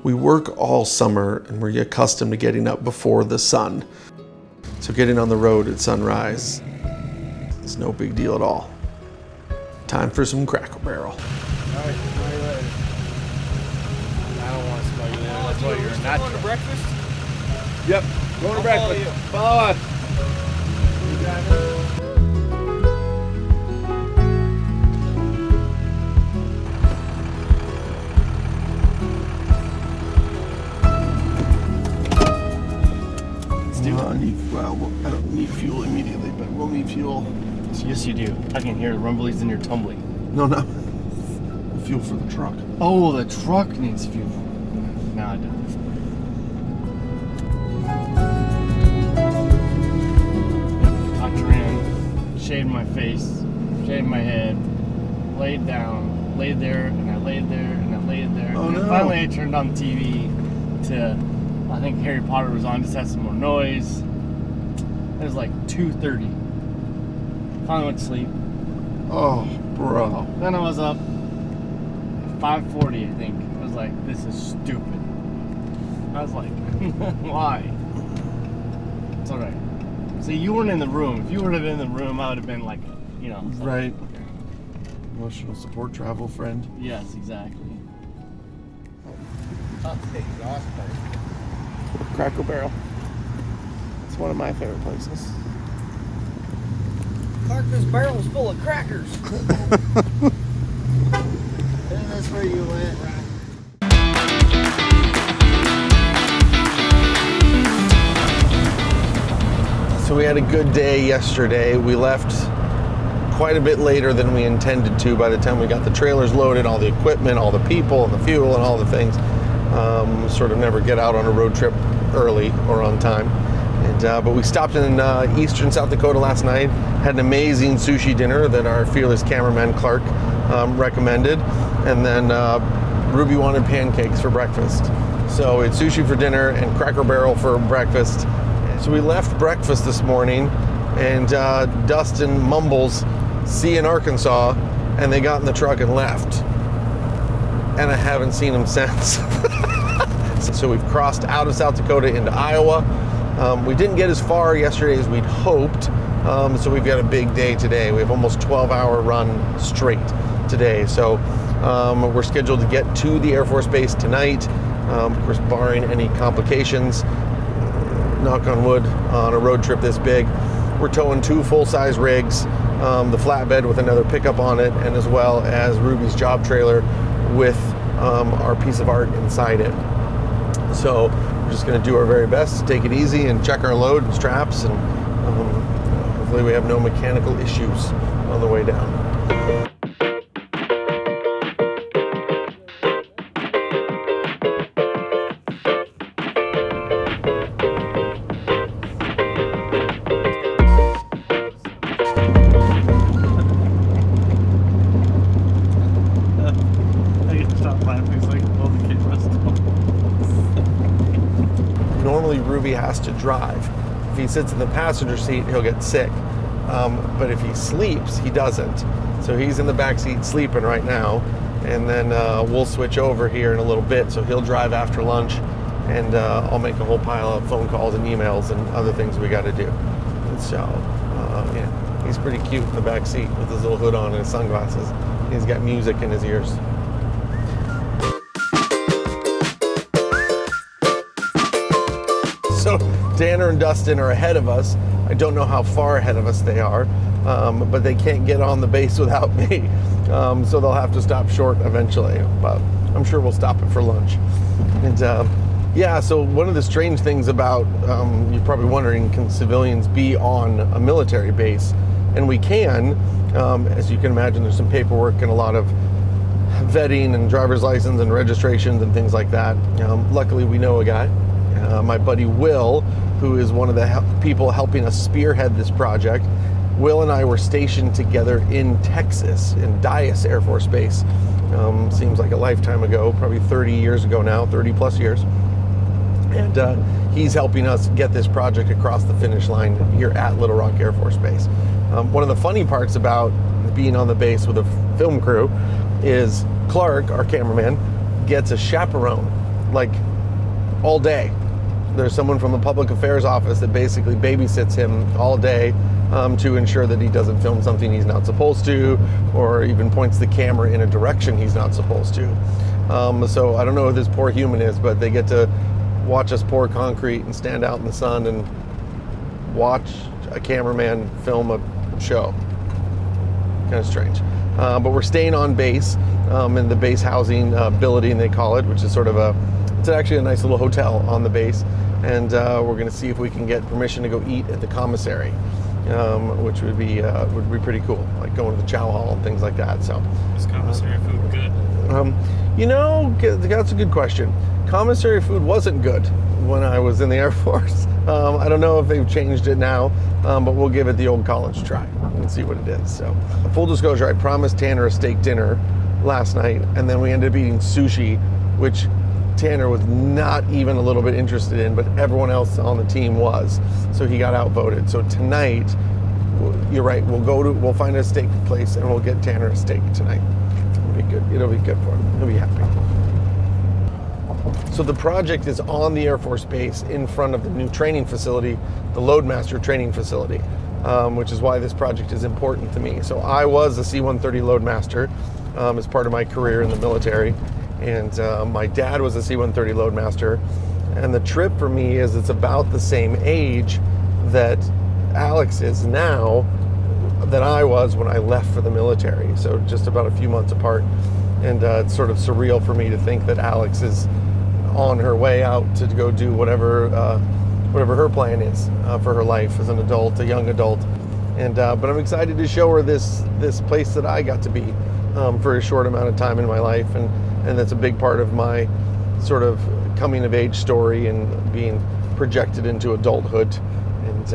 We work all summer and we're accustomed to getting up before the sun. So getting on the road at sunrise is no big deal at all. Time for some Cracker Barrel. All right, smell you later. I don't want to smell you later. That's why you're not going to breakfast? Yep, going to breakfast. Follow us. You got it. I don't need fuel immediately, but we'll need fuel. Yes, you do. I can hear the rumblies in your tumbling. No. Fuel for the truck. Oh, the truck needs fuel. Now it does. Yep, tucked her in, shaved my face, shaved my head, laid down, laid there, and I laid there, and I laid there. Oh, and no. Finally, I turned on the TV to, I think Harry Potter was on, just had some more noise. It was like 2:30. Finally went to sleep. Oh, bro. Then I was up at 5:40, I think. I was like, this is stupid. I was like, why? It's alright. See, you weren't in the room. If you would have been in the room, I would have been like, you know. Right. Emotional support travel friend. Yes, exactly. Cracker Barrel. It's one of my favorite places. Clark, this barrel's full of crackers. And that's where you went, right? So we had a good day yesterday. We left quite a bit later than we intended to. By the time we got the trailers loaded, all the equipment, all the people, and the fuel, and all the things. Sort of never get out on a road trip early or on time. But we stopped in eastern South Dakota last night, had an amazing sushi dinner that our fearless cameraman Clark recommended, and then Ruby wanted pancakes for breakfast. So it's sushi for dinner and Cracker Barrel for breakfast. So we left breakfast this morning, and Dustin mumbles, "See you in Arkansas," and they got in the truck and left. And I haven't seen him since. So we've crossed out of South Dakota into Iowa. We didn't get as far yesterday as we'd hoped, so we've got a big day today. We have almost 12-hour run straight today. So we're scheduled to get to the Air Force Base tonight, of course, barring any complications, knock on wood, on a road trip this big. We're towing 2 full-size rigs, the flatbed with another pickup on it, and as well as Ruby's job trailer with our piece of art inside it. So we're just going to do our very best to take it easy and check our load and straps, and hopefully we have no mechanical issues on the way down. Normally Ruby has to drive. If he sits in the passenger seat, he'll get sick. But if he sleeps, he doesn't. So he's in the back seat sleeping right now, and then we'll switch over here in a little bit. So he'll drive after lunch, and I'll make a whole pile of phone calls and emails and other things we got to do. And so, yeah, he's pretty cute in the back seat with his little hood on and his sunglasses. He's got music in his ears. So Danner and Dustin are ahead of us. I don't know how far ahead of us they are, but they can't get on the base without me. So they'll have to stop short eventually, but I'm sure we'll stop it for lunch. And yeah, so one of the strange things about, you're probably wondering, can civilians be on a military base? And we can. As you can imagine, there's some paperwork and a lot of vetting and driver's license and registrations and things like that. Luckily, we know a guy. My buddy Will, who is one of the people helping us spearhead this project. Will and I were stationed together in Texas, in Dyess Air Force Base. Seems like a lifetime ago, probably 30 years ago now, 30 plus years. And he's helping us get this project across the finish line here at Little Rock Air Force Base. One of the funny parts about being on the base with a film crew is Clark, our cameraman, gets a chaperone. like all day. There's someone from the public affairs office that basically babysits him all day to ensure that he doesn't film something he's not supposed to, or even points the camera in a direction he's not supposed to. So I don't know who this poor human is, but they get to watch us pour concrete and stand out in the sun and watch a cameraman film a show. Kind of strange. But we're staying on base in the base housing building, they call it, which is sort of it's actually a nice little hotel on the base. And we're going to see if we can get permission to go eat at the commissary, which would be pretty cool, like going to the chow hall and things like that. So is commissary food good? That's a good question. Commissary food wasn't good when I was in the Air Force. I don't know if they've changed it now, but we'll give it the old college try and see what it is. So, full disclosure, I promised Tanner a steak dinner last night, and then we ended up eating sushi, which Tanner was not even a little bit interested in, but everyone else on the team was. So he got outvoted. So tonight, you're right, we'll find a steak place and we'll get Tanner a steak tonight. It'll be good. It'll be good for him. He'll be happy. So the project is on the Air Force Base in front of the new training facility, the Loadmaster training facility, which is why this project is important to me. So I was a C-130 Loadmaster as part of my career in the military, and my dad was a C-130 Loadmaster, and the trip for me is it's about the same age that Alex is now that I was when I left for the military, so just about a few months apart. And it's sort of surreal for me to think that Alex is on her way out to go do whatever her plan is for her life as an adult, a young adult. And but I'm excited to show her this place that I got to be for a short amount of time in my life, and that's a big part of my sort of coming of age story and being projected into adulthood. And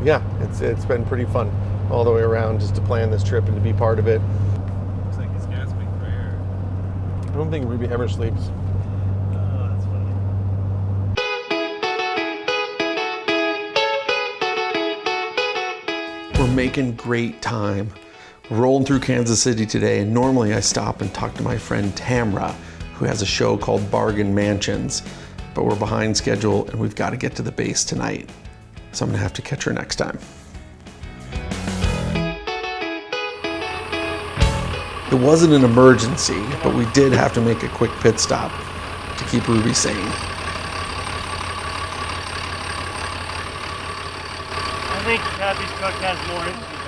yeah, it's been pretty fun all the way around just to plan this trip and to be part of it. Looks like he's gasping for air. I don't think Ruby ever sleeps. Oh, that's funny. We're making great time. We're rolling through Kansas City today, and normally I stop and talk to my friend Tamra, who has a show called Bargain Mansions, but we're behind schedule and we've got to get to the base tonight. So I'm gonna have to catch her next time. It wasn't an emergency, but we did have to make a quick pit stop to keep Ruby sane. I think Cappie's truck has more issues than that.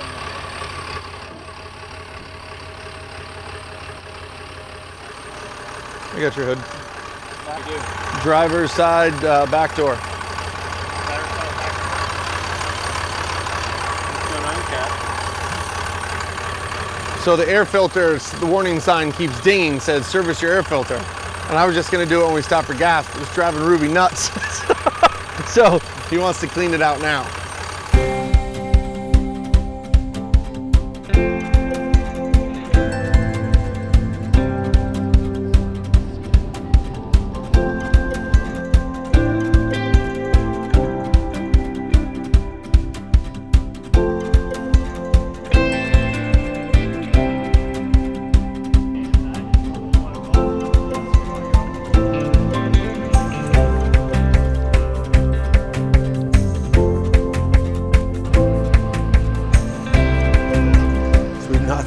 I got your hood. You do. Driver's side back door. What's going on, Cap? So the air filter, the warning sign keeps dinging, says service your air filter. And I was just gonna do it when we stopped for gas, but it's driving Ruby nuts. So he wants to clean it out now.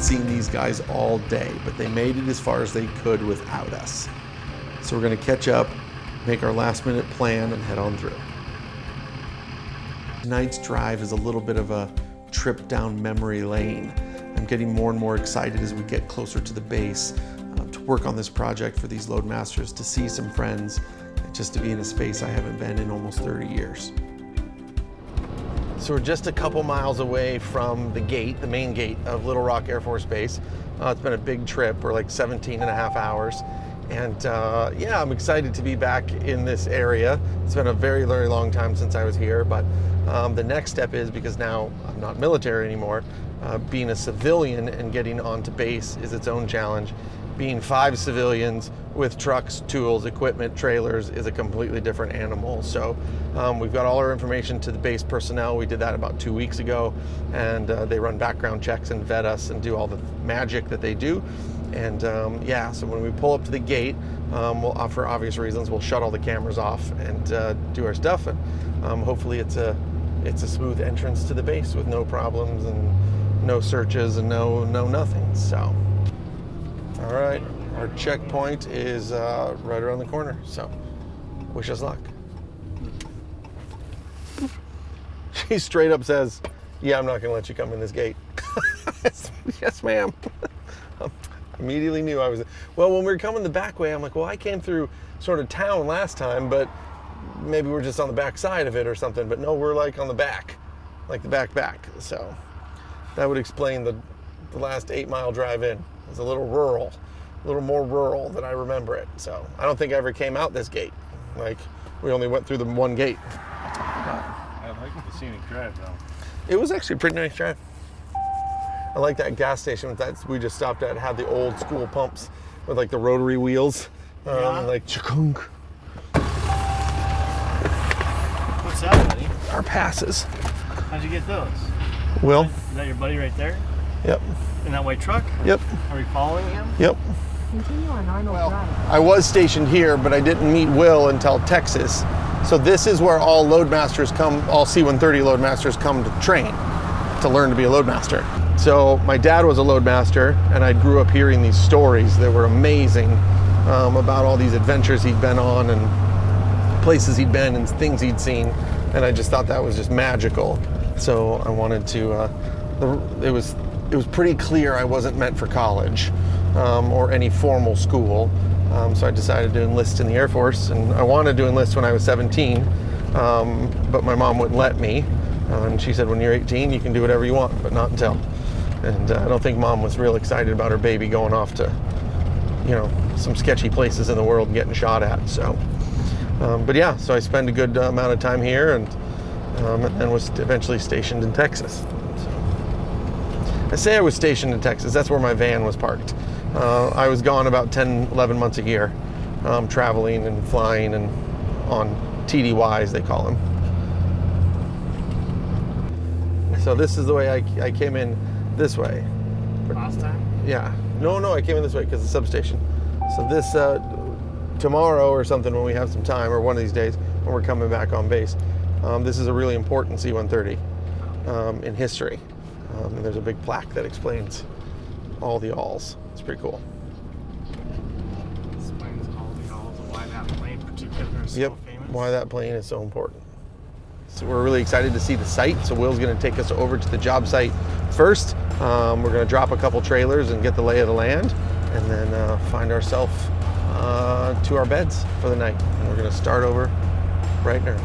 Seen these guys all day, but they made it as far as they could without us. So we're gonna catch up, make our last minute plan, and head on through. Tonight's drive is a little bit of a trip down memory lane. I'm getting more and more excited as we get closer to the base to work on this project for these Loadmasters, to see some friends, and just to be in a space I haven't been in almost 30 years. So we're just a couple miles away from the gate, the main gate of Little Rock Air Force Base. It's been a big trip. We're like 17 and a half hours. And yeah, I'm excited to be back in this area. It's been a very, very long time since I was here, but the next step is, because now I'm not military anymore, being a civilian and getting onto base is its own challenge. Being 5 civilians with trucks, tools, equipment, trailers is a completely different animal. So we've got all our information to the base personnel. We did that about 2 weeks ago, and they run background checks and vet us and do all the magic that they do. And yeah, so when we pull up to the gate, we'll, for obvious reasons, we'll shut all the cameras off and do our stuff. And hopefully it's a smooth entrance to the base with no problems and no searches and no nothing. So, all right, our checkpoint is right around the corner. So, wish us luck. She straight up says, "Yeah, I'm not going to let you come in this gate." Yes, ma'am. Immediately knew I was. Well, when we were coming the back way, I'm like, well, I came through sort of town last time, but maybe we're just on the back side of it or something. But no, we're like on the back, like the back. So that would explain the last 8-mile drive in. It's a little rural, a little more rural than I remember it. So I don't think I ever came out this gate. Like, we only went through the one gate. I like the scenic drive though. It was actually a pretty nice drive. I like that gas station that we just stopped at. It had the old school pumps with like the rotary wheels. Like chukunk. What's that, buddy? Our passes. How'd you get those? Will? Is that your buddy right there? Yep. In that white truck? Yep. Are we following him? Yep. Continue on Arnold Drive. I was stationed here, but I didn't meet Will until Texas. So this is where all Loadmasters come, all C-130 Loadmasters come to train, to learn to be a Loadmaster. So my dad was a Loadmaster, and I grew up hearing these stories that were amazing about all these adventures he'd been on and places he'd been and things he'd seen. And I just thought that was just magical. So I wanted to, it was pretty clear I wasn't meant for college or any formal school. So I decided to enlist in the Air Force, and I wanted to enlist when I was 17, but my mom wouldn't let me. And she said, when you're 18, you can do whatever you want, but not until. And I don't think Mom was real excited about her baby going off to, you know, some sketchy places in the world and getting shot at. So, but yeah, so I spent a good amount of time here, and then was eventually stationed in Texas. So, I say I was stationed in Texas. That's where my van was parked. I was gone about 10, 11 months a year, traveling and flying and on TDYs, they call them. So this is the way I came in this way. Last time? Yeah. No, I came in this way because of the substation. So this, tomorrow or something when we have some time, or one of these days when we're coming back on base, this is a really important C-130 in history. And there's a big plaque that explains all the alls. It's pretty cool. Explains all the alls of why that plane in particular is Yep. so famous. Why that plane is so important. So we're really excited to see the site. So Will's going to take us over to the job site first. We're going to drop a couple trailers and get the lay of the land, and then find ourselves to our beds for the night. And we're going to start over bright and early.